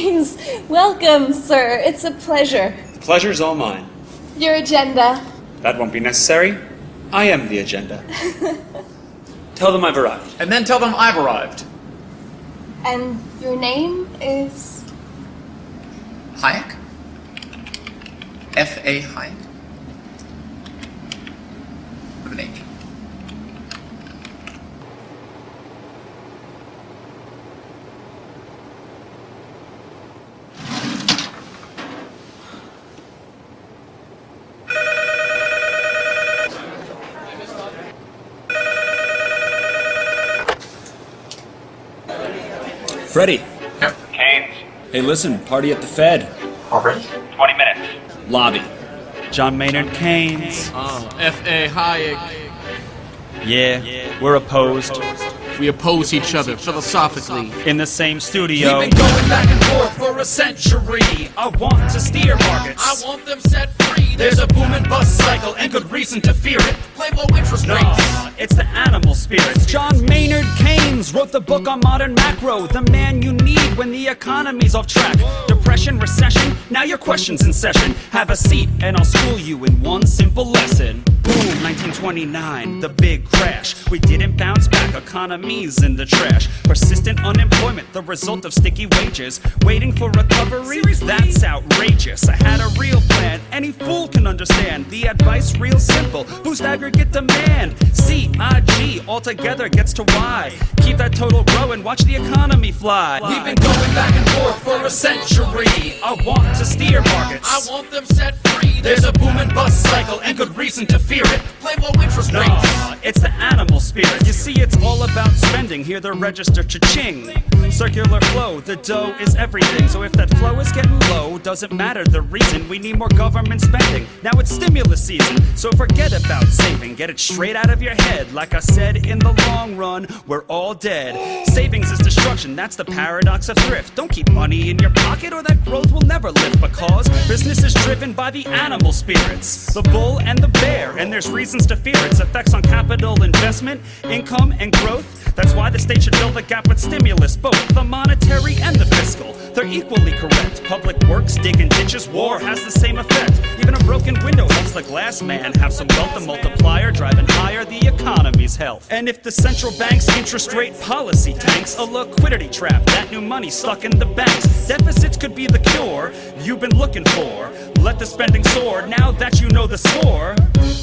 Keynes, welcome, sir. It's a pleasure. The pleasure's all mine. Your agenda. That won't be necessary. I am the agenda. Tell them I've arrived. And then tell them I've arrived. And your name is? Hayek? F.A. Hayek? With an H. Freddie. Yep. Keynes, Hey, listen, party at the Fed. Already? 20 minutes. Lobby. John Maynard Keynes. F.A. Hayek. Yeah, we're opposed. We oppose each other philosophically. In the same studio. We've been going back and forth for a century. I want to steer markets. I want them set free. There's a boom and bust cycle and good reason to fear it. Play low interest rates. No, it's the animal spirits. John Maynard Keynes wrote the book on modern macro. The man you need when the economy's off track. Depression, recession, now your question's in session. Have a seat and I'll school you in one simple lesson. Boom, 1929, the big crash. We didn't bounce back, economy's in the trash. Persistent unemployment, the result of sticky wages. Waiting for recovery? That's outrageous. I had a real plan, any fool can understand. The advice real simple, boost aggregate demand. C-I-G, altogether gets to Y. Keep that total growing, watch the economy fly. We've been going back and forth for a century. I want to steer markets. I want them set free. There's a boom and bust cycle and good reason to fear it. Play low interest rates. No, it's the animal spirit. You see, it's all about spending. Hear the register cha-ching. Circular flow, the dough is everything. So if that flow is getting low, doesn't matter the reason. We need more government spending. Now it's stimulus season, so forget about saving. Get it straight out of your head. Like I said, in the long run, we're all dead. Savings is destruction, that's the paradox of thrift. Don't keep money in your pocket or that growth will never lift. Because business is driven by the animal spirits, the bull and the bear. And there's reasons to fear its effects on capital investment, income, and growth. That's why the state should fill the gap with stimulus, both the monetary and the fiscal. They're equally correct. Public works, digging ditches, war has the same effect. Even a broken window helps the glass man have some wealth. The multiplier driving higher the economy's health. And if the central bank's interest rate policy tanks, a liquidity trap, that new money stuck in the banks. Deficits could be the cure you've been looking for. Let the spending soar now that you know the score.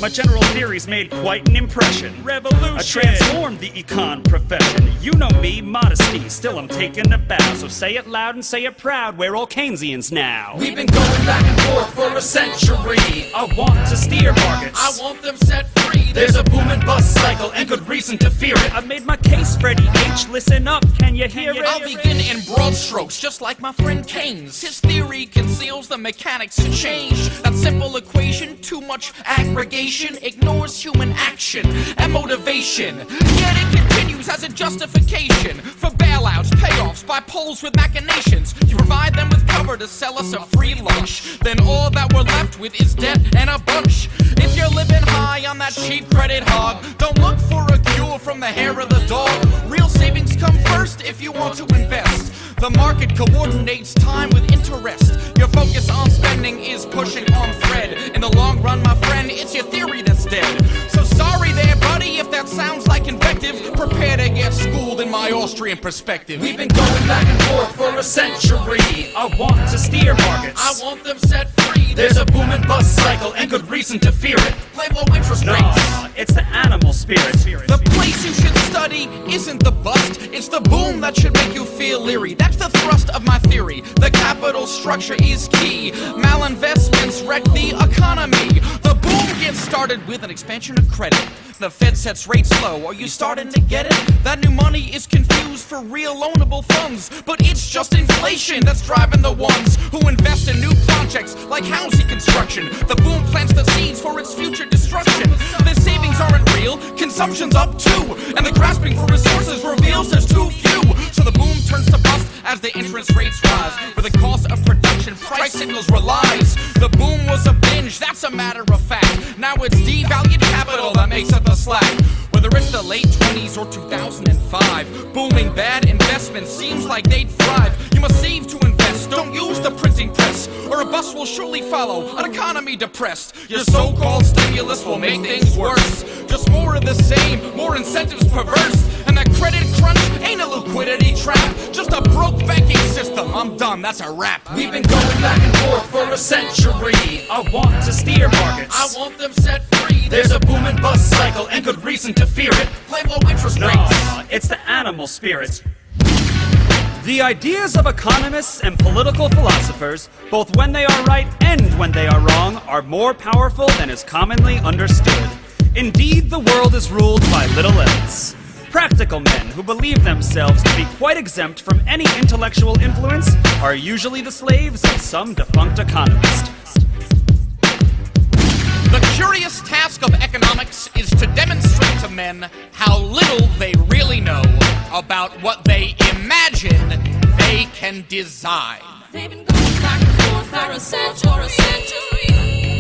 My general theory's made quite an impression. Revolution! I transformed the econ profession. You know me, modesty, still I'm taking a bow. So say it loud and say it proud, we're all Keynesians now. We've been going back and forth for a century. I want to steer markets. I want them set free. There's a boom and bust cycle and good reason to fear it. I've made my case, Freddie H. Listen up, can you hear it? I'll begin in broad strokes, just like my friend Keynes. His theory conceals the mechanics to change. That simple equation, too much aggregation, ignores human action and motivation. Yet it continues as a justification for bailouts, payoffs by poles with machinations. You provide them with cover to sell us a free lunch. Then all that we're left with is debt and a bunch. If you're living high on that cheap credit hog, don't look for a cure from the hair of the dog. Real savings come first if you want to invest. The market coordinates time with interest. Your focus on spending is pushing on thread. In the long run, my friend, it's your theory that's dead. So sorry there, buddy, if that sounds like invective. Prepare to get schooled in my Austrian perspective. We've been going back and forth for a century. I want to steer markets. I want them set free. There's a boom and bust cycle and good reason to fear it. Play low interest rates. No, it's the animal spirit. The place you should study isn't the bust, it's the boom that should make you feel leery. That's the thrust of my theory. The capital structure is key. Malinvestments wreck the economy. The boom gets started with an expansion of credit. The Fed sets rates low. Are you starting to get it? That new money is confused for real loanable funds, but it's just inflation that's driving the ones who invest in new projects like housing construction. The boom plants the seeds for its future destruction. The savings aren't real, consumption's up too, and the grasping for resources reveals there's too few. So the boom turns to bust as the interest rates rise. For the cost of production, price signals relies. The boom was a binge, that's a matter of fact. Now it's devalued capital that makes up the slack. Whether it's the late 20s or 2005, booming bad investment seems like they'd thrive. You must save to invest, don't use the printing press, or a bus will surely follow, an economy depressed. Your so-called stimulus will make things worse. Just more of the same, more incentives perverse. And that credit crunch ain't a liquidity trap, just a broke banking system. I'm done, that's a wrap. We've been going back and forth for a century. I want to steer markets. I want them set free. There's a boom and bust cycle and good reason to fear it. Blame low interest rates. No, it's the animal spirit. The ideas of economists and political philosophers, both when they are right and when they are wrong, are more powerful than is commonly understood. Indeed, the world is ruled by little else. Practical men who believe themselves to be quite exempt from any intellectual influence are usually the slaves of some defunct economist. The curious task of economics is to demonstrate to men how little they really know about what they imagine they can design. They've been going back and forth for a century.